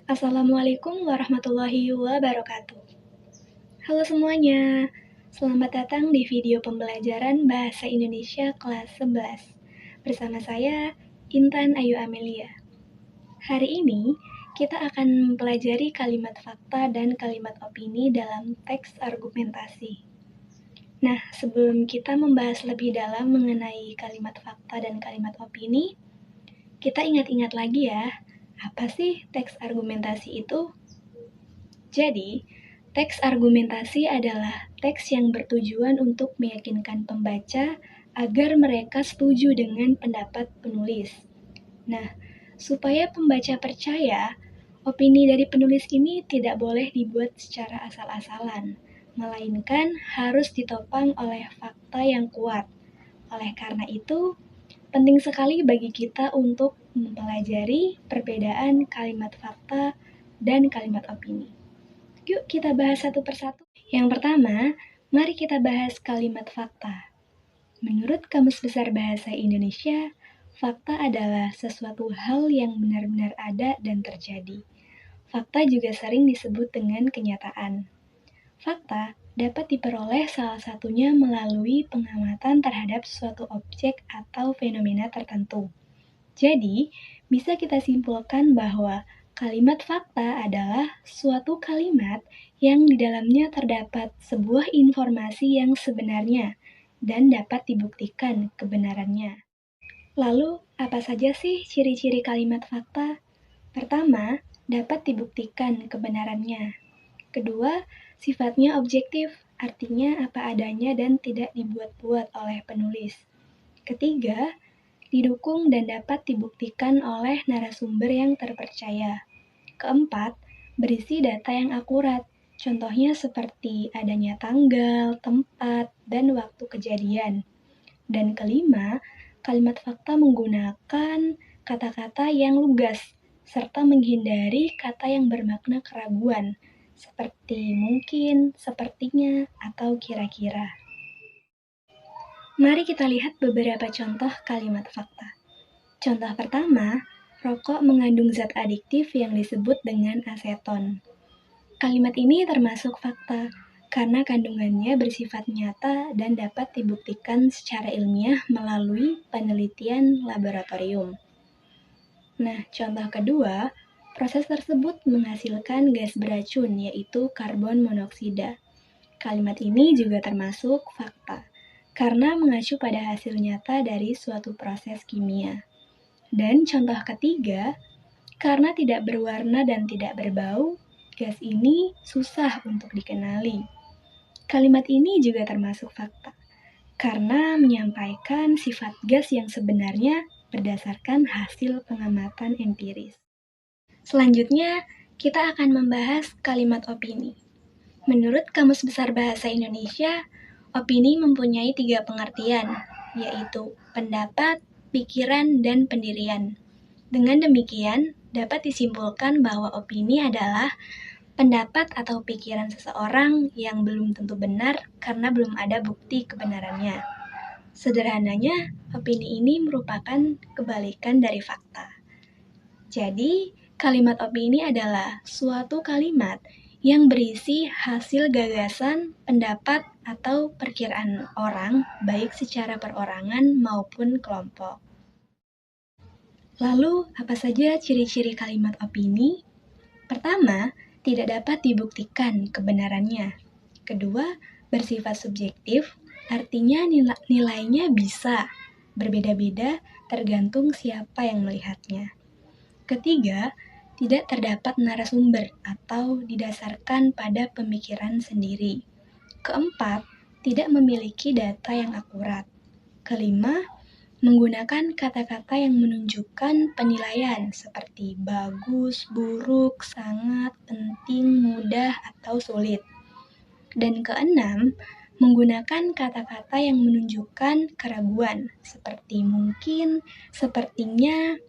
Assalamualaikum warahmatullahi wabarakatuh. Halo semuanya, selamat datang di video pembelajaran Bahasa Indonesia kelas 11. Bersama saya, Intan Ayu Amelia. Hari ini, kita akan mempelajari kalimat fakta dan kalimat opini dalam teks argumentasi. Nah, sebelum kita membahas lebih dalam mengenai kalimat fakta dan kalimat opini, kita ingat-ingat lagi ya, apa sih teks argumentasi itu? Jadi, teks argumentasi adalah teks yang bertujuan untuk meyakinkan pembaca agar mereka setuju dengan pendapat penulis. Nah, supaya pembaca percaya, opini dari penulis ini tidak boleh dibuat secara asal-asalan, melainkan harus ditopang oleh fakta yang kuat. Oleh karena itu, penting sekali bagi kita untuk mempelajari perbedaan kalimat fakta dan kalimat opini. Yuk kita bahas satu persatu. Yang pertama, mari kita bahas kalimat fakta. Menurut Kamus Besar Bahasa Indonesia, fakta adalah sesuatu hal yang benar-benar ada dan terjadi. Fakta juga sering disebut dengan kenyataan. Fakta dapat diperoleh salah satunya melalui pengamatan terhadap suatu objek atau fenomena tertentu. Jadi, bisa kita simpulkan bahwa kalimat fakta adalah suatu kalimat yang di dalamnya terdapat sebuah informasi yang sebenarnya dan dapat dibuktikan kebenarannya. Lalu, apa saja sih ciri-ciri kalimat fakta? Pertama, dapat dibuktikan kebenarannya. Kedua, sifatnya objektif, artinya apa adanya dan tidak dibuat-buat oleh penulis. Ketiga, didukung dan dapat dibuktikan oleh narasumber yang terpercaya. Keempat, berisi data yang akurat, contohnya seperti adanya tanggal, tempat, dan waktu kejadian. Dan kelima, kalimat fakta menggunakan kata-kata yang lugas, serta menghindari kata yang bermakna keraguan, seperti mungkin, sepertinya, atau kira-kira. Mari kita lihat beberapa contoh kalimat fakta. Contoh pertama, rokok mengandung zat adiktif yang disebut dengan aseton. Kalimat ini termasuk fakta, karena kandungannya bersifat nyata dan dapat dibuktikan secara ilmiah melalui penelitian laboratorium. Nah, contoh kedua, proses tersebut menghasilkan gas beracun, yaitu karbon monoksida. Kalimat ini juga termasuk fakta, karena mengacu pada hasil nyata dari suatu proses kimia. Dan contoh ketiga, karena tidak berwarna dan tidak berbau, gas ini susah untuk dikenali. Kalimat ini juga termasuk fakta, karena menyampaikan sifat gas yang sebenarnya berdasarkan hasil pengamatan empiris. Selanjutnya, kita akan membahas kalimat opini. Menurut Kamus Besar Bahasa Indonesia, opini mempunyai 3 pengertian, yaitu pendapat, pikiran, dan pendirian. Dengan demikian, dapat disimpulkan bahwa opini adalah pendapat atau pikiran seseorang yang belum tentu benar karena belum ada bukti kebenarannya. Sederhananya, opini ini merupakan kebalikan dari fakta. Jadi, kalimat opini adalah suatu kalimat yang berisi hasil gagasan, pendapat, atau perkiraan orang, baik secara perorangan maupun kelompok. Lalu, apa saja ciri-ciri kalimat opini? Pertama, tidak dapat dibuktikan kebenarannya. Kedua, bersifat subjektif, artinya nilainya bisa berbeda-beda tergantung siapa yang melihatnya. Ketiga, tidak terdapat narasumber atau didasarkan pada pemikiran sendiri. Keempat, tidak memiliki data yang akurat. Kelima, menggunakan kata-kata yang menunjukkan penilaian seperti bagus, buruk, sangat, penting, mudah, atau sulit. Dan keenam, menggunakan kata-kata yang menunjukkan keraguan seperti mungkin, sepertinya,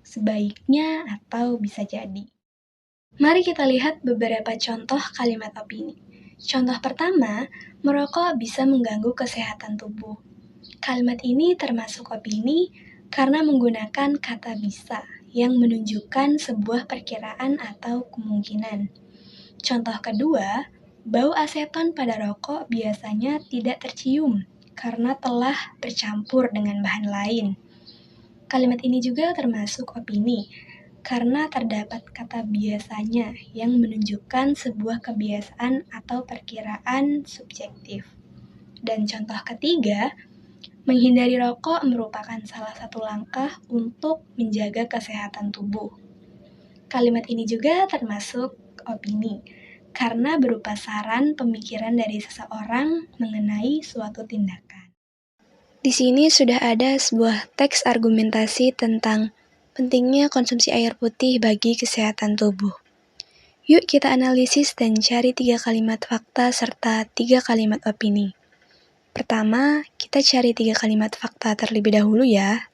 sebaiknya, atau bisa jadi. Mari kita lihat beberapa contoh kalimat opini. Contoh pertama, merokok bisa mengganggu kesehatan tubuh. Kalimat ini termasuk opini karena menggunakan kata bisa, yang menunjukkan sebuah perkiraan atau kemungkinan. Contoh kedua, bau aseton pada rokok biasanya tidak tercium karena telah bercampur dengan bahan lain. Kalimat ini juga termasuk opini, karena terdapat kata biasanya yang menunjukkan sebuah kebiasaan atau perkiraan subjektif. Dan contoh ketiga, menghindari rokok merupakan salah satu langkah untuk menjaga kesehatan tubuh. Kalimat ini juga termasuk opini, karena berupa saran pemikiran dari seseorang mengenai suatu tindakan. Di sini sudah ada sebuah teks argumentasi tentang pentingnya konsumsi air putih bagi kesehatan tubuh. Yuk kita analisis dan cari 3 kalimat fakta serta 3 kalimat opini. Pertama, kita cari 3 kalimat fakta terlebih dahulu ya.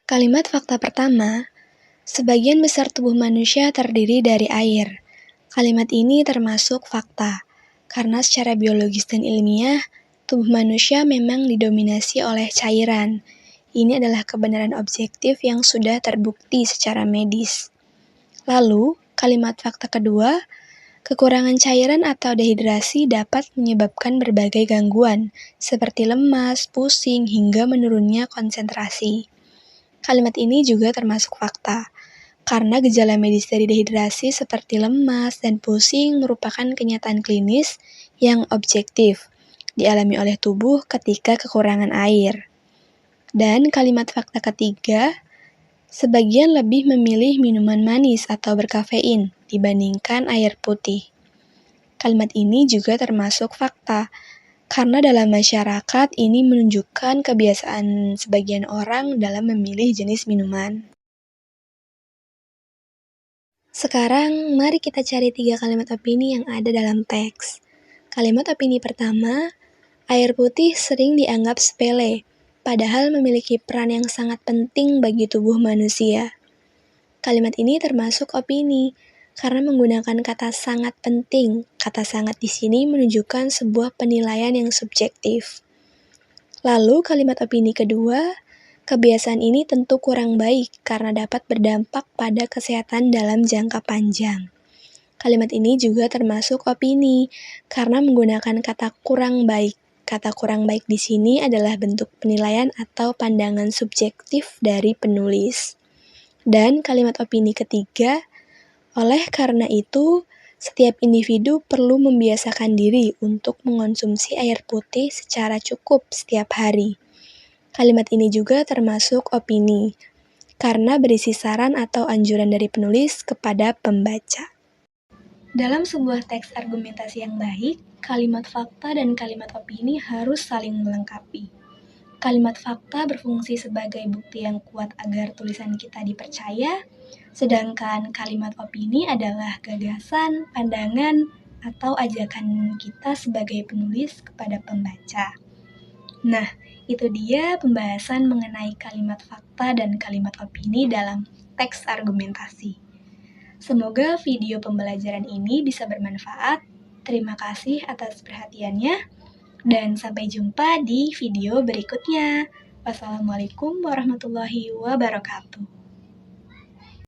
Kalimat fakta pertama, sebagian besar tubuh manusia terdiri dari air. Kalimat ini termasuk fakta, karena secara biologis dan ilmiah, tubuh manusia memang didominasi oleh cairan. Ini adalah kebenaran objektif yang sudah terbukti secara medis. Lalu, kalimat fakta kedua, kekurangan cairan atau dehidrasi dapat menyebabkan berbagai gangguan, seperti lemas, pusing, hingga menurunnya konsentrasi. Kalimat ini juga termasuk fakta, karena gejala medis dari dehidrasi seperti lemas dan pusing merupakan kenyataan klinis yang objektif, dialami oleh tubuh ketika kekurangan air. Dan kalimat fakta ketiga, sebagian lebih memilih minuman manis atau berkafein dibandingkan air putih. Kalimat ini juga termasuk fakta, karena dalam masyarakat ini menunjukkan kebiasaan sebagian orang dalam memilih jenis minuman. Sekarang, mari kita cari 3 kalimat opini yang ada dalam teks. Kalimat opini pertama, air putih sering dianggap sepele, padahal memiliki peran yang sangat penting bagi tubuh manusia. Kalimat ini termasuk opini, karena menggunakan kata sangat penting. Kata sangat di sini menunjukkan sebuah penilaian yang subjektif. Lalu kalimat opini kedua, kebiasaan ini tentu kurang baik karena dapat berdampak pada kesehatan dalam jangka panjang. Kalimat ini juga termasuk opini, karena menggunakan kata kurang baik. Kata kurang baik di sini adalah bentuk penilaian atau pandangan subjektif dari penulis. Dan kalimat opini ketiga, oleh karena itu, setiap individu perlu membiasakan diri untuk mengonsumsi air putih secara cukup setiap hari. Kalimat ini juga termasuk opini, karena berisi saran atau anjuran dari penulis kepada pembaca. Dalam sebuah teks argumentasi yang baik, kalimat fakta dan kalimat opini harus saling melengkapi. Kalimat fakta berfungsi sebagai bukti yang kuat agar tulisan kita dipercaya, sedangkan kalimat opini adalah gagasan, pandangan, atau ajakan kita sebagai penulis kepada pembaca. Nah, itu dia pembahasan mengenai kalimat fakta dan kalimat opini dalam teks argumentasi. Semoga video pembelajaran ini bisa bermanfaat. Terima kasih atas perhatiannya, dan sampai jumpa di video berikutnya. Wassalamualaikum warahmatullahi wabarakatuh.